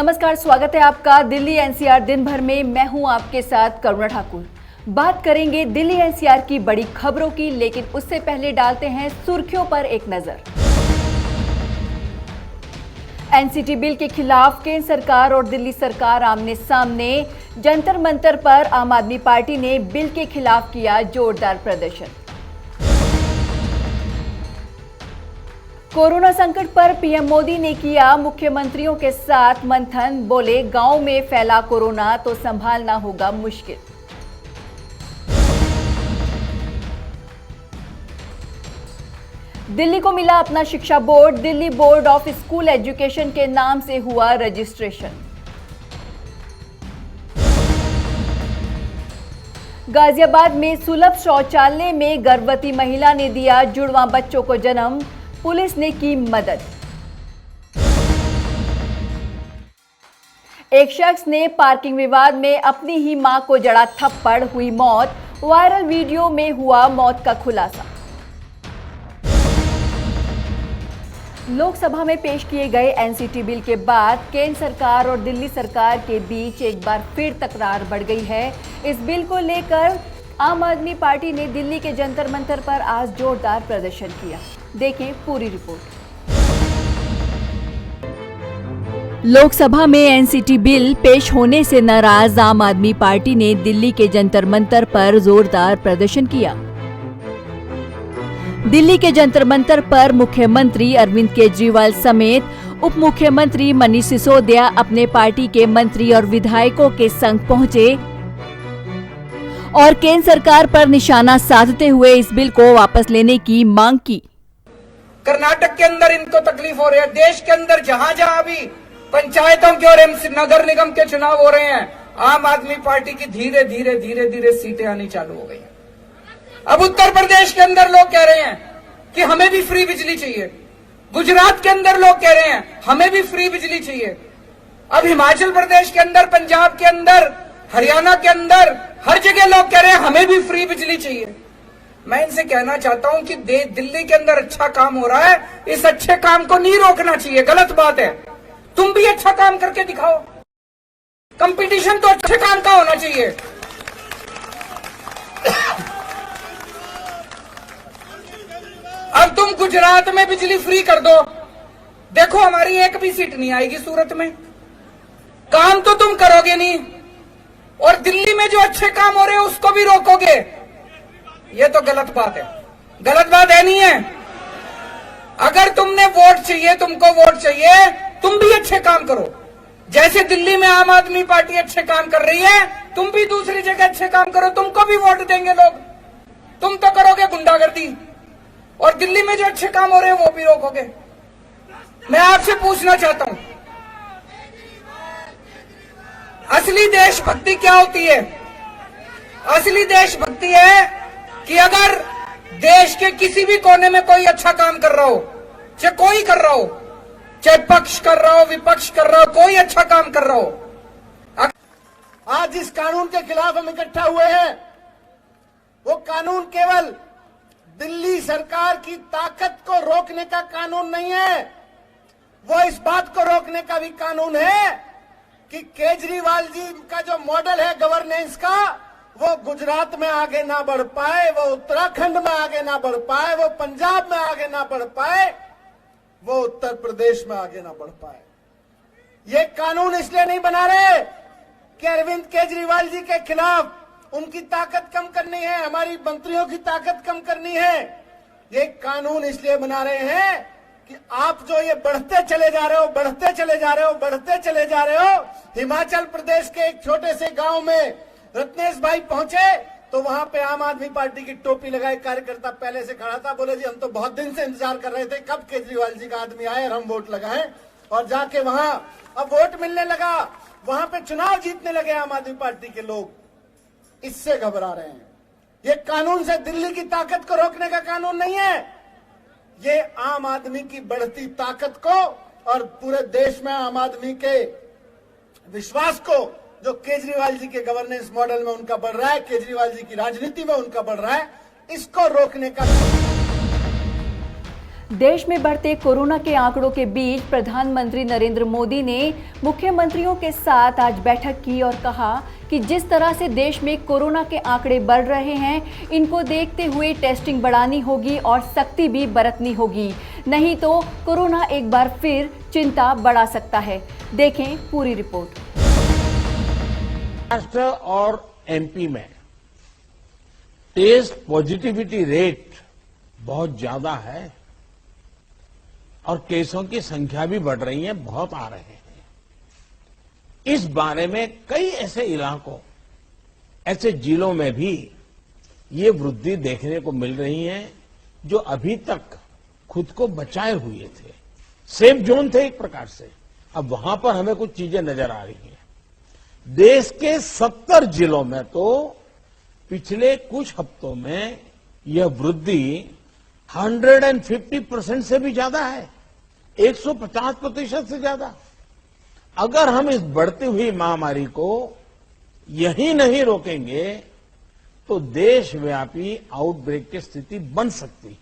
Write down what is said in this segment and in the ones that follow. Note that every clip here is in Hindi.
नमस्कार, स्वागत है आपका दिल्ली एनसीआर दिन भर में। मैं हूं आपके साथ करुणा ठाकुर। बात करेंगे दिल्ली एनसीआर की बड़ी खबरों की, लेकिन उससे पहले डालते हैं सुर्खियों पर एक नजर। एनसीटी बिल के खिलाफ केंद्र सरकार और दिल्ली सरकार आमने सामने। जंतर मंतर पर आम आदमी पार्टी ने बिल के खिलाफ किया जोरदार प्रदर्शन। कोरोना संकट पर पीएम मोदी ने किया मुख्यमंत्रियों के साथ मंथन। बोले, गांव में फैला कोरोना तो संभालना होगा मुश्किल। दिल्ली को मिला अपना शिक्षा board. Delhi board of school education के नाम से हुआ रजिस्ट्रेशन। गाजियाबाद में सुलभ शौचालय में गर्भवती महिला ने दिया जुड़वां बच्चों को जन्म। पुलिस ने की मदद। एक शख्स ने पार्किंग विवाद में अपनी ही मां को जड़ा थप्पड़, हुई मौत। वायरल वीडियो में हुआ मौत का खुलासा। लोकसभा में पेश किए गए एनसीटी बिल के बाद केंद्र सरकार और दिल्ली सरकार के बीच एक बार फिर तकरार बढ़ गई है। इस बिल को लेकर आम आदमी पार्टी ने दिल्ली के जंतर मंतर पर आज जोरदार प्रदर्शन किया। देखें पूरी रिपोर्ट। लोकसभा में एनसीटी बिल पेश होने से नाराज आम आदमी पार्टी ने दिल्ली के जंतर मंतर पर जोरदार प्रदर्शन किया। दिल्ली के जंतर मंतर पर मुख्यमंत्री अरविंद केजरीवाल समेत उप मुख्यमंत्री मनीष सिसोदिया अपने पार्टी के मंत्री और विधायकों के संग पहुंचे और केंद्र सरकार पर निशाना साधते हुए इस बिल को वापस लेने की मांग की। कर्नाटक के अंदर इनको तकलीफ हो रही है। देश के अंदर जहां जहां भी पंचायतों के और नगर निगम के चुनाव हो रहे हैं, आम आदमी पार्टी की धीरे धीरे सीटें आनी चालू हो गई हैं। अब उत्तर प्रदेश के अंदर लोग कह रहे हैं कि हमें भी फ्री बिजली चाहिए। गुजरात के अंदर लोग कह रहे हैं हमें भी फ्री बिजली चाहिए। अब हिमाचल प्रदेश के अंदर, पंजाब के अंदर, हरियाणा के अंदर हर जगह लोग कह रहे हैं हमें भी फ्री बिजली चाहिए। मैं इनसे कहना चाहता हूं कि दिल्ली के अंदर अच्छा काम हो रहा है, इस अच्छे काम को नहीं रोकना चाहिए। गलत बात है। तुम भी अच्छा काम करके दिखाओ। कंपटीशन तो अच्छे काम का होना चाहिए। अब तुम गुजरात में बिजली फ्री कर दो, देखो हमारी एक भी सीट नहीं आएगी सूरत में। काम तो तुम करोगे नहीं, और दिल्ली में जो अच्छे काम हो रहे हैं उसको भी रोकोगे। ये तो गलत बात है। गलत बात है नहीं है? अगर तुमने वोट चाहिए, तुमको वोट चाहिए, तुम भी अच्छे काम करो। जैसे दिल्ली में आम आदमी पार्टी अच्छे काम कर रही है, तुम भी दूसरी जगह अच्छे काम करो, तुमको भी वोट देंगे लोग। तुम तो करोगे गुंडागर्दी, और दिल्ली में जो अच्छे काम हो रहे हैं वो भी रोकोगे। मैं आपसे पूछना चाहता हूं, असली देशभक्ति क्या होती है? असली देशभक्ति है कि अगर देश के किसी भी कोने में कोई अच्छा काम कर रहा हो, चाहे कोई कर रहा हो, चाहे पक्ष कर रहा हो, विपक्ष कर रहा हो, कोई अच्छा काम कर रहा हो। आज जिस कानून के खिलाफ हम इकट्ठा हुए हैं, वो कानून केवल दिल्ली सरकार की ताकत को रोकने का कानून नहीं है, वो इस बात को रोकने का भी कानून है कि केजरीवाल जी का जो मॉडल है गवर्नेंस का, वो गुजरात में आगे ना बढ़ पाए, वो उत्तराखंड में आगे ना बढ़ पाए, वो पंजाब में आगे ना बढ़ पाए, वो उत्तर प्रदेश में आगे ना बढ़ पाए। ये कानून इसलिए नहीं बना रहे कि अरविंद केजरीवाल जी के खिलाफ उनकी ताकत कम करनी है, हमारी मंत्रियों की ताकत कम करनी है। ये कानून इसलिए बना रहे हैं कि आप जो ये बढ़ते चले जा रहे हो, बढ़ते चले जा रहे हो, बढ़ते चले जा रहे हो। हिमाचल प्रदेश के एक छोटे से गांव में रत्नेश भाई पहुंचे तो वहां पे आम आदमी पार्टी की टोपी लगाए कार्यकर्ता पहले से खड़ा था। बोले जी हम तो बहुत दिन से इंतजार कर रहे थे कब केजरीवाल जी का आदमी आए और हम वोट लगाएं। और जाके वहां अब वोट मिलने लगा, वहां पे चुनाव जीतने लगे आम आदमी पार्टी के लोग। इससे घबरा रहे हैं। ये कानून से दिल्ली की ताकत को रोकने का कानून नहीं है, ये आम आदमी की बढ़ती ताकत को और पूरे देश में आम आदमी के विश्वास को जो केजरीवाल जी के गवर्नेंस मॉडल में उनका बढ़ रहा है, केजरीवाल जी की राजनीति में उनका बढ़ रहा है, इसको रोकने का। देश में बढ़ते कोरोना के आंकड़ों के बीच प्रधानमंत्री नरेंद्र मोदी ने मुख्यमंत्रियों के साथ आज बैठक की और कहा कि जिस तरह से देश में कोरोना के आंकड़े बढ़ रहे हैं, इनको देखते हुए टेस्टिंग बढ़ानी होगी और सख्ती भी बरतनी होगी, नहीं तो कोरोना एक बार फिर चिंता बढ़ा सकता है। देखें पूरी रिपोर्ट। महाराष्ट्र और एमपी में टेस्ट पॉजिटिविटी रेट बहुत ज्यादा है और केसों की संख्या भी बढ़ रही है, बहुत आ रहे हैं। इस बारे में कई ऐसे इलाकों, ऐसे जिलों में भी ये वृद्धि देखने को मिल रही है जो अभी तक खुद को बचाए हुए थे, सेफ जोन थे एक प्रकार से। अब वहां पर हमें कुछ चीजें नजर आ रही हैं। देश के 70 जिलों में तो पिछले कुछ हफ्तों में यह वृद्धि 150% से भी ज्यादा है, 150% से ज्यादा। अगर हम इस बढ़ती हुई महामारी को यही नहीं रोकेंगे तो देशव्यापी आउटब्रेक की स्थिति बन सकती है।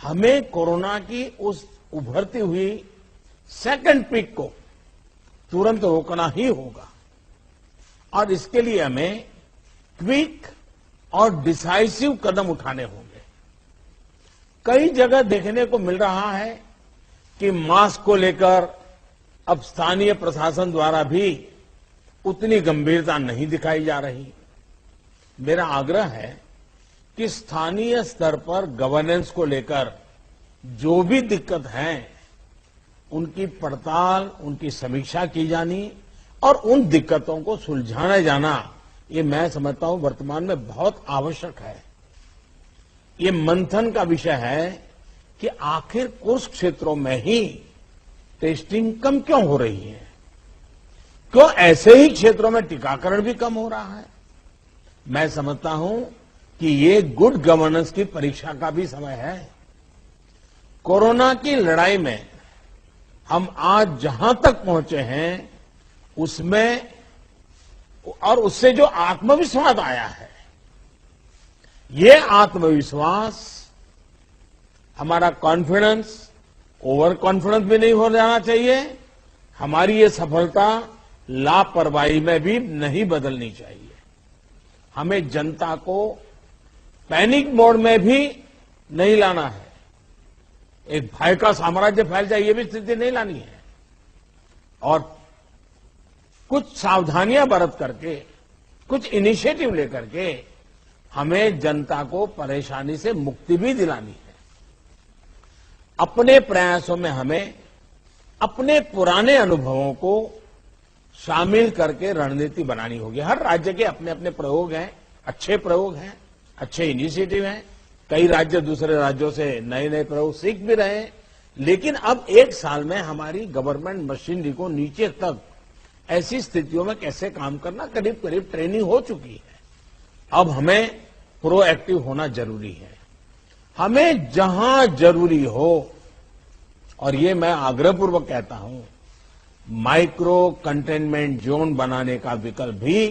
हमें कोरोना की उस उभरती हुई सेकंड पीक को तुरंत रोकना ही होगा और इसके लिए हमें क्विक और डिसाइसिव कदम उठाने होंगे। कई जगह देखने को मिल रहा है कि मास्क को लेकर अब स्थानीय प्रशासन द्वारा भी उतनी गंभीरता नहीं दिखाई जा रही। मेरा आग्रह है कि स्थानीय स्तर पर गवर्नेंस को लेकर जो भी दिक्कत है उनकी पड़ताल, उनकी समीक्षा की जानी और उन दिक्कतों को सुलझाया जाना, ये मैं समझता हूं वर्तमान में बहुत आवश्यक है। ये मंथन का विषय है कि आखिर कुछ क्षेत्रों में ही टेस्टिंग कम क्यों हो रही है, क्यों ऐसे ही क्षेत्रों में टीकाकरण भी कम हो रहा है। मैं समझता हूं कि ये गुड गवर्नेंस की परीक्षा का भी समय है। कोरोना की लड़ाई में हम आज जहां तक पहुंचे हैं उसमें और उससे जो आत्मविश्वास आया है, ये आत्मविश्वास, हमारा कॉन्फिडेंस ओवर कॉन्फिडेंस भी नहीं हो जाना चाहिए। हमारी ये सफलता लापरवाही में भी नहीं बदलनी चाहिए। हमें जनता को पैनिक मोड में भी नहीं लाना है। एक भय का साम्राज्य फैल जाए, ये भी स्थिति नहीं लानी है। और कुछ सावधानियां बरत करके, कुछ इनिशिएटिव लेकर के हमें जनता को परेशानी से मुक्ति भी दिलानी है। अपने प्रयासों में हमें अपने पुराने अनुभवों को शामिल करके रणनीति बनानी होगी। हर राज्य के अपने अपने प्रयोग हैं, अच्छे प्रयोग हैं, अच्छे इनिशिएटिव हैं। कई राज्य दूसरे राज्यों से नए नए प्रयोग सीख भी रहे हैं। लेकिन अब एक साल में हमारी गवर्नमेंट मशीनरी को नीचे तक ऐसी स्थितियों में कैसे काम करना, करीब करीब ट्रेनिंग हो चुकी है। अब हमें प्रोएक्टिव होना जरूरी है। हमें जहां जरूरी हो, और ये मैं आग्रहपूर्वक कहता हूं, माइक्रो कंटेनमेंट जोन बनाने का विकल्प भी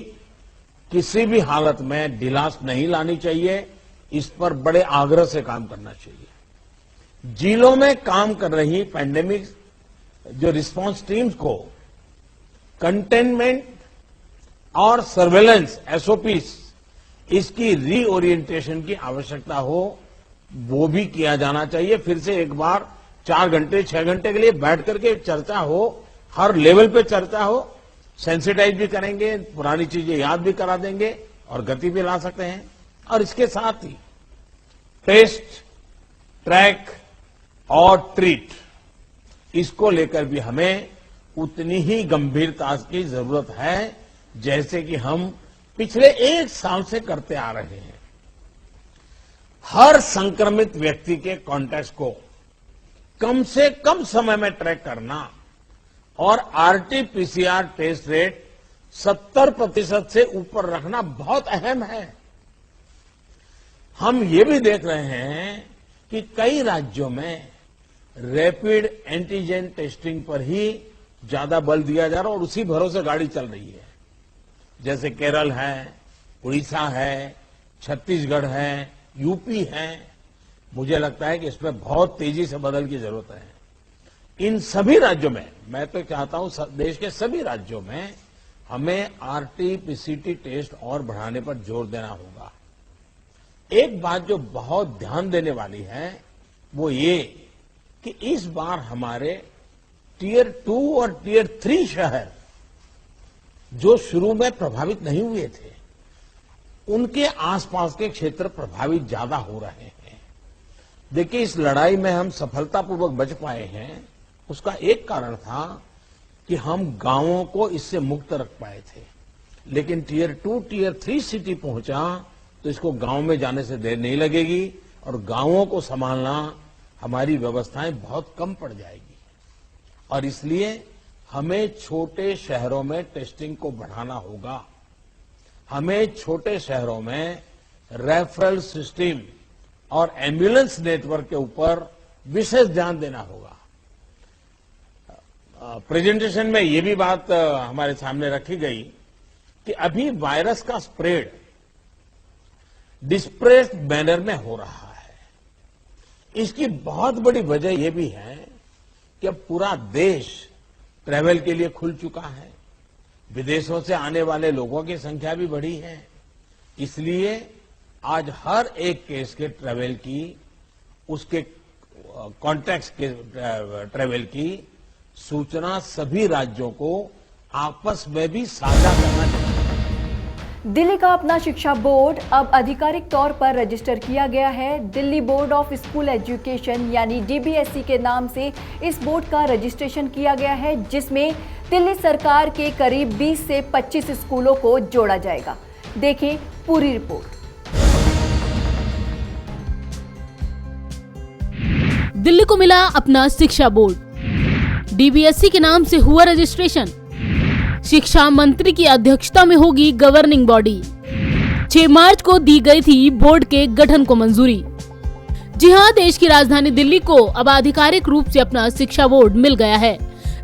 किसी भी हालत में ढिलास नहीं लानी चाहिए। इस पर बड़े आग्रह से काम करना चाहिए। जिलों में काम कर रही पैंडेमिक जो रिस्पांस टीम्स को कंटेनमेंट और सर्वेलेंस एसओपीस, इसकी रीओरिएंटेशन की आवश्यकता हो, वो भी किया जाना चाहिए। फिर से एक बार 4 घंटे 6 घंटे के लिए बैठ करके चर्चा हो, हर लेवल पे चर्चा हो, सेंसिटाइज भी करेंगे, पुरानी चीजें याद भी करा देंगे और गति भी ला सकते हैं। और इसके साथ ही टेस्ट, ट्रैक और ट्रीट, इसको लेकर भी हमें उतनी ही गंभीरता की जरूरत है जैसे कि हम पिछले 1 साल से करते आ रहे हैं। हर संक्रमित व्यक्ति के कॉन्टैक्ट को कम से कम समय में ट्रैक करना और आरटी-पीसीआर टेस्ट रेट 70% से ऊपर रखना बहुत अहम है। हम ये भी देख रहे हैं कि कई राज्यों में रैपिड एंटीजन टेस्टिंग पर ही ज्यादा बल दिया जा रहा है और उसी भरोसे गाड़ी चल रही है। जैसे केरल है, उड़ीसा है, छत्तीसगढ़ है, यूपी है। मुझे लगता है कि इसमें बहुत तेजी से बदल की जरूरत है। इन सभी राज्यों में, मैं तो चाहता हूं देश के सभी राज्यों में हमें आरटी-पीसीटी टेस्ट और बढ़ाने पर जोर देना होगा। एक बात जो बहुत ध्यान देने वाली है वो ये कि इस बार हमारे टियर 2 और टियर 3 शहर जो शुरू में प्रभावित नहीं हुए थे, उनके आसपास के क्षेत्र प्रभावित ज्यादा हो रहे हैं। देखिए, इस लड़ाई में हम सफलतापूर्वक बच पाए हैं, उसका एक कारण था कि हम गांवों को इससे मुक्त रख पाए थे। लेकिन टियर 2, टियर 3 सिटी पहुंचा तो इसको गांव में जाने से देर नहीं लगेगी और गांवों को संभालना हमारी व्यवस्थाएं बहुत कम पड़ जाएगी। और इसलिए हमें छोटे शहरों में टेस्टिंग को बढ़ाना होगा। हमें छोटे शहरों में रेफरल सिस्टम और एम्बुलेंस नेटवर्क के ऊपर विशेष ध्यान देना होगा। प्रेजेंटेशन में ये भी बात हमारे सामने रखी गई कि अभी वायरस का स्प्रेड डिस्प्रेस्ड मैनर में हो रहा है। इसकी बहुत बड़ी वजह यह भी है कि अब पूरा देश ट्रैवल के लिए खुल चुका है, विदेशों से आने वाले लोगों की संख्या भी बढ़ी है। इसलिए आज हर एक केस के ट्रैवल की, उसके कॉन्टैक्ट के ट्रैवल की सूचना सभी राज्यों को आपस में भी साझा करना चाहिए। दिल्ली का अपना शिक्षा बोर्ड अब आधिकारिक तौर पर रजिस्टर किया गया है। Delhi board of school education यानी डीबीएसई के नाम से इस बोर्ड का रजिस्ट्रेशन किया गया है, जिसमें दिल्ली सरकार के करीब 20 से 25 स्कूलों को जोड़ा जाएगा। देखें पूरी रिपोर्ट। दिल्ली को मिला अपना शिक्षा बोर्ड, डीबीएसई के नाम से हुआ रजिस्ट्रेशन। शिक्षा मंत्री की अध्यक्षता में होगी गवर्निंग बॉडी। 6 मार्च को दी गई थी बोर्ड के गठन को मंजूरी। जी हां, देश की राजधानी दिल्ली को अब आधिकारिक रूप से अपना शिक्षा बोर्ड मिल गया है।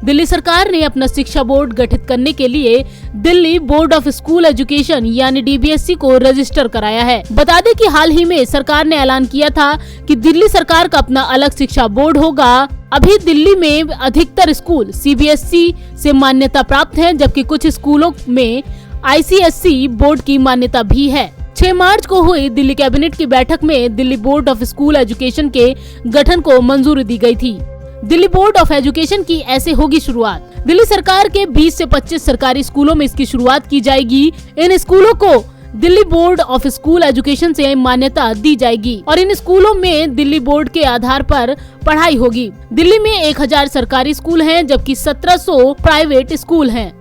दिल्ली सरकार ने अपना शिक्षा बोर्ड गठित करने के लिए Delhi board of school education यानी डीबीएसई को रजिस्टर कराया है। बता दें कि हाल ही में सरकार ने ऐलान किया था कि दिल्ली सरकार का अपना अलग शिक्षा बोर्ड होगा। अभी दिल्ली में अधिकतर स्कूल सीबीएसई से मान्यता प्राप्त हैं, जबकि कुछ स्कूलों में आईसीएसई बोर्ड की मान्यता भी है। 6 मार्च को हुई दिल्ली कैबिनेट की बैठक में Delhi board of school education के गठन को मंजूरी दी गई थी। दिल्ली बोर्ड ऑफ एजुकेशन की ऐसे होगी शुरुआत। दिल्ली सरकार के 20 से 25 सरकारी स्कूलों में इसकी शुरुआत की जाएगी। इन स्कूलों को Delhi board of school education से मान्यता दी जाएगी और इन स्कूलों में दिल्ली बोर्ड के आधार पर पढ़ाई होगी। दिल्ली में 1000 सरकारी स्कूल हैं, जबकि 1700 प्राइवेट स्कूल हैं।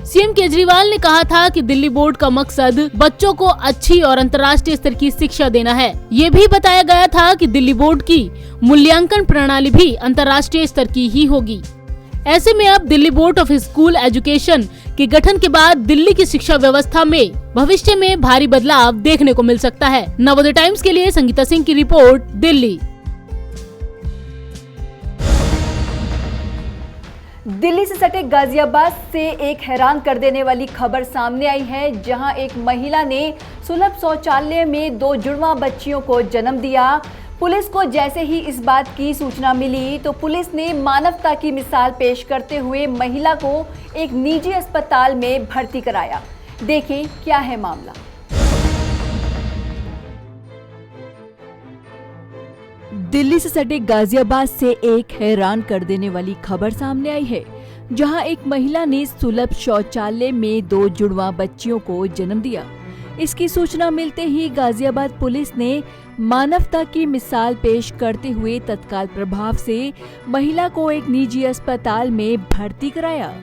सीएम केजरीवाल ने कहा था कि दिल्ली बोर्ड का मकसद बच्चों को अच्छी और अंतर्राष्ट्रीय स्तर की शिक्षा देना है। ये भी बताया गया था कि दिल्ली बोर्ड की मूल्यांकन प्रणाली भी अंतर्राष्ट्रीय स्तर की ही होगी। ऐसे में अब Delhi board of school education के गठन के बाद दिल्ली की शिक्षा व्यवस्था में भविष्य में भारी बदलाव देखने को मिल सकता है। नवोदय टाइम्स के लिए संगीता सिंह की रिपोर्ट, दिल्ली। दिल्ली से सटे गाजियाबाद से एक हैरान कर देने वाली खबर सामने आई है, जहां एक महिला ने सुलभ शौचालय में 2 जुड़वा बच्चियों को जन्म दिया। पुलिस को जैसे ही इस बात की सूचना मिली तो पुलिस ने मानवता की मिसाल पेश करते हुए महिला को एक निजी अस्पताल में भर्ती कराया। देखें क्या है मामला। दिल्ली से सटे गाजियाबाद से एक हैरान कर देने वाली खबर सामने आई है, जहां एक महिला ने सुलभ शौचालय में 2 जुड़वा बच्चियों को जन्म दिया। इसकी सूचना मिलते ही गाजियाबाद पुलिस ने मानवता की मिसाल पेश करते हुए तत्काल प्रभाव से महिला को एक निजी अस्पताल में भर्ती कराया।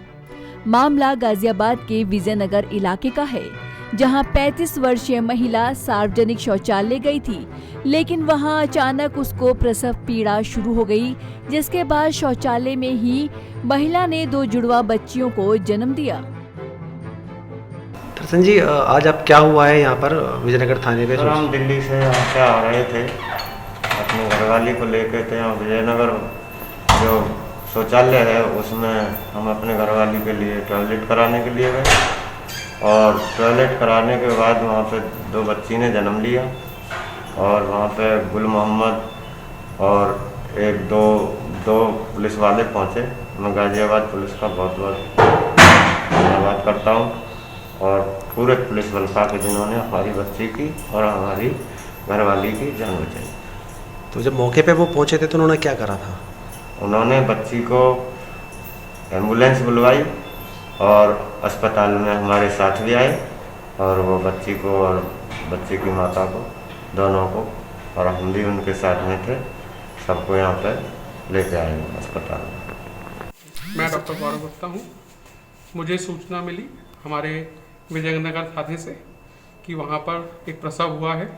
मामला गाजियाबाद के विजयनगर इलाके का है, जहां 35 वर्षीय महिला सार्वजनिक शौचालय गई थी, लेकिन वहां अचानक उसको प्रसव पीड़ा शुरू हो गई, जिसके बाद शौचालय में ही महिला ने 2 जुड़वा बच्चियों को जन्म दिया। दर्शन जी, आज आप क्या हुआ है यहाँ पर विजयनगर थाने पे? हम दिल्ली से यहाँ पे आ रहे थे, अपनी घरवाली को लेके थे। यहाँ विजयनगर जो शौचालय है उसमें हम अपने घरवाली के लिए टॉयलेट कराने के लिए गए और टॉयलेट कराने के बाद वहाँ पे 2 बच्ची ने जन्म लिया और वहाँ पे गुल मोहम्मद और एक दो पुलिस वाले पहुंचे। मैं गाजियाबाद पुलिस का बहुत बहुत धन्यवाद करता हूं और पूरे पुलिस बल का कि जिन्होंने हमारी बच्ची की और हमारी घरवाली की जान बचाई। तो जब मौके पे वो पहुंचे थे तो उन्होंने क्या करा था? उन्होंने बच्ची को एम्बुलेंस बुलवाई और अस्पताल में हमारे साथ भी आए और वो बच्ची को और बच्ची की माता को दोनों को, और हम भी उनके साथ में थे, सबको यहाँ पर लेके आए अस्पताल में। मैं डॉक्टर गौरव गुप्ता हूँ। मुझे सूचना मिली हमारे विजयनगर थाने से कि वहाँ पर एक प्रसव हुआ है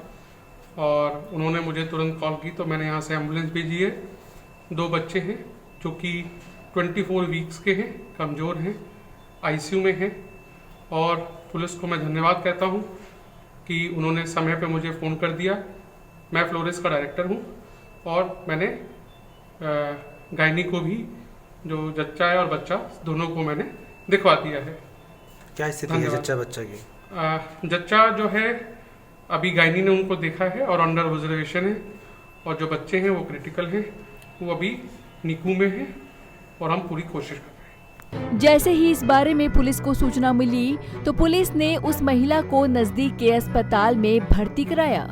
और उन्होंने मुझे तुरंत कॉल की, तो मैंने यहाँ से एम्बुलेंस भेजी है। 2 बच्चे हैं जो कि 24 वीक्स के हैं, कमज़ोर हैं, आईसीयू में हैं और पुलिस को मैं धन्यवाद कहता हूँ कि उन्होंने समय पे मुझे फ़ोन कर दिया। मैं फ्लोरेस का डायरेक्टर हूँ और मैंने गायनी को भी, जो जच्चा है और बच्चा, दोनों को मैंने दिखवा दिया है। क्या स्थिति है जच्चा बच्चा की? जच्चा जो है अभी गायनी ने उनको देखा है और अंडर ऑब्जर्वेशन है, और जो बच्चे हैं वो क्रिटिकल हैं, वो अभी निकू में हैं और हम पूरी कोशिश कर रहे हैं। जैसे ही इस बारे में पुलिस को सूचना मिली तो पुलिस ने उस महिला को नजदीक के अस्पताल में भर्ती कराया।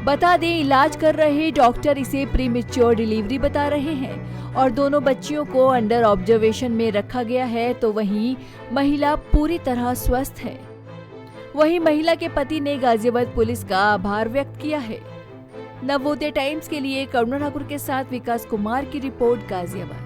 बता दें, इलाज कर रहे डॉक्टर इसे प्रीमेच्योर डिलीवरी बता रहे हैं और दोनों बच्चियों को अंडर ऑब्जर्वेशन में रखा गया है, तो वहीं महिला पूरी तरह स्वस्थ है। वहीं महिला के पति ने गाजियाबाद पुलिस का आभार व्यक्त किया है। नवोदय टाइम्स के लिए करुणा ठाकुर के साथ विकास कुमार की रिपोर्ट, गाजियाबाद।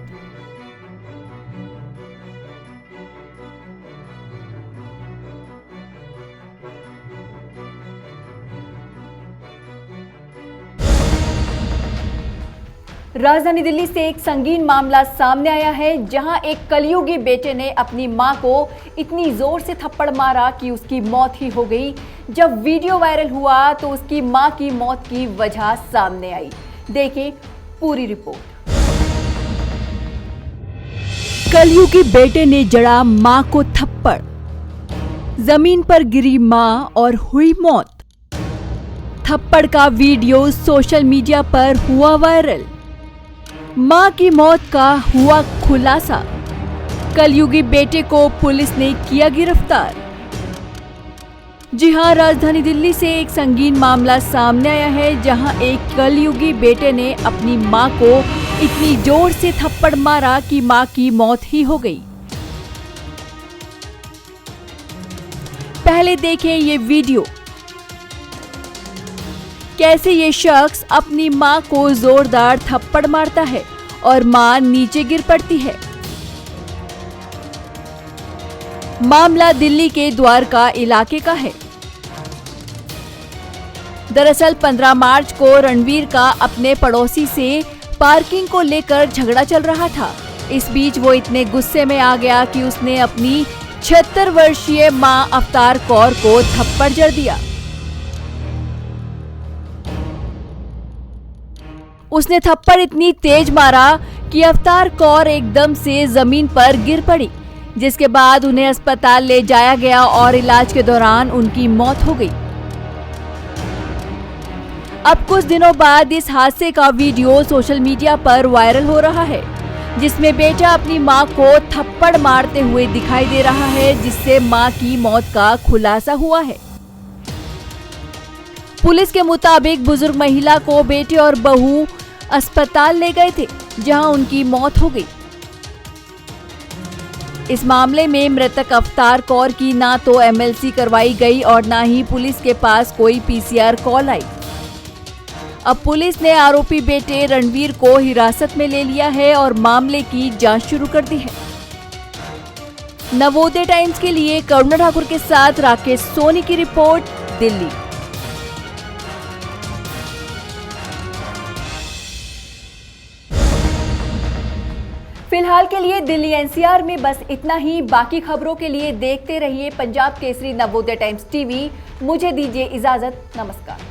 राजधानी दिल्ली से एक संगीन मामला सामने आया है, जहां एक कलयुगी बेटे ने अपनी मां को इतनी जोर से थप्पड़ मारा कि उसकी मौत ही हो गई। जब वीडियो वायरल हुआ तो उसकी मां की मौत की वजह सामने आई। देखिए पूरी रिपोर्ट। कलयुगी बेटे ने जड़ा मां को थप्पड़, जमीन पर गिरी मां और हुई मौत। थप्पड़ का वीडियो सोशल मीडिया पर हुआ वायरल। मां की मौत का हुआ खुलासा। कलयुगी बेटे को पुलिस ने किया गिरफ्तार। जी हां, राजधानी दिल्ली से एक संगीन मामला सामने आया है, जहां एक कलयुगी बेटे ने अपनी मां को इतनी जोर से थप्पड़ मारा कि मां की मौत ही हो गई। पहले देखें ये वीडियो। कैसे ये शख्स अपनी मां को जोरदार थप्पड़ मारता है और मां नीचे गिर पड़ती है। मामला दिल्ली के द्वारका इलाके का है। दरअसल 15 मार्च को रणवीर का अपने पड़ोसी से पार्किंग को लेकर झगड़ा चल रहा था। इस बीच वो इतने गुस्से में आ गया कि उसने अपनी 76 वर्षीय मां अवतार कौर को थप्पड़ जड़ दिया। उसने थप्पड़ इतनी तेज मारा कि अवतार कौर एकदम से जमीन पर गिर पड़ी, जिसके बाद उन्हें अस्पताल ले जाया गया और इलाज के दौरान उनकी मौत हो गई। अब कुछ दिनों बाद इस हादसे का वीडियो सोशल मीडिया पर वायरल हो रहा है, जिसमें बेटा अपनी मां को थप्पड़ मारते हुए दिखाई दे रहा है, जिससे मां की मौत का खुलासा हुआ है। पुलिस के मुताबिक बुजुर्ग महिला को बेटे और बहू अस्पताल ले गए थे, जहां उनकी मौत हो गई। इस मामले में मृतक अवतार कौर की ना तो एमएलसी करवाई गई और ना ही पुलिस के पास कोई पीसीआर कॉल आई। अब पुलिस ने आरोपी बेटे रणवीर को हिरासत में ले लिया है और मामले की जांच शुरू कर दी है। नवोदय टाइम्स के लिए करुणा ठाकुर के साथ राकेश सोनी की रिपोर्ट, दिल्ली। फिलहाल के लिए दिल्ली एनसीआर में बस इतना ही। बाकी खबरों के लिए देखते रहिए पंजाब केसरी नवोदय टाइम्स टीवी। मुझे दीजिए इजाजत। नमस्कार।